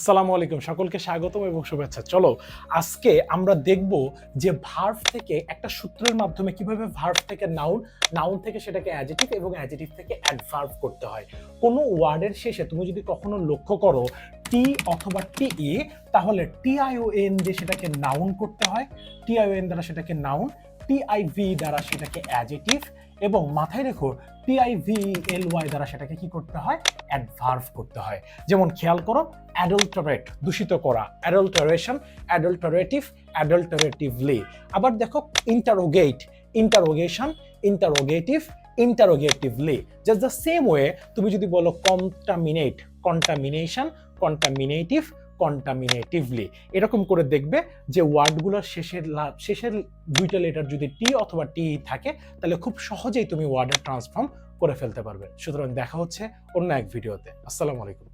আসসালামু আলাইকুম, সকলকে স্বাগতম এবং শুভেচ্ছা। চলো আজকে আমরা দেখব যে ভার্ব থেকে একটা সূত্রের মাধ্যমে কিভাবে ভার্ব থেকে নাউন, নাউন থেকে সেটাকে অ্যাডজেক্টিভ এবং অ্যাডজেক্টিভ থেকে অ্যাডভার্ব করতে হয়। কোনো ওয়ার্ডের শেষে তুমি যদি কখনো লক্ষ্য করো টি অথবা টিই, তাহলে টিআইওএন দিয়ে সেটাকে নাউন করতে হয়, টিআইওএন দ্বারা সেটাকে নাউন, টিআইভি দ্বারা সেটাকে অ্যাডজেক্টিভ, এবং মাথায় রেখো টিআইভিএলওয়াই দ্বারা সেটাকে কি করতে হয়, অ্যাডভার্ব করতে হয়। যেমন খেয়াল করো, অ্যাডাল্টারেট দূষিত করা, অ্যাডাল্টারেশন, অ্যাডাল্টারেটিভ, অ্যাডাল্টারেটিভলি। আবার দেখো interrogate, interrogation, interrogative, interrogatively. Just the same way তুমি যদি বলো কন্টামিনেট, কন্টামিনেশন, কন্টামিনেটিভ, কন্টামিনেটিভলি, এরকম করে দেখবে যে ওয়ার্ডগুলোর শেষের দুইটা লেটার যদি টি অথবা টি থাকে, তাহলে খুব সহজেই তুমি ওয়ার্ডের ট্রান্সফর্ম করে ফেলতে পারবে। সুতরাং দেখা হচ্ছে অন্য এক ভিডিওতে। আসসালামু আলাইকুম।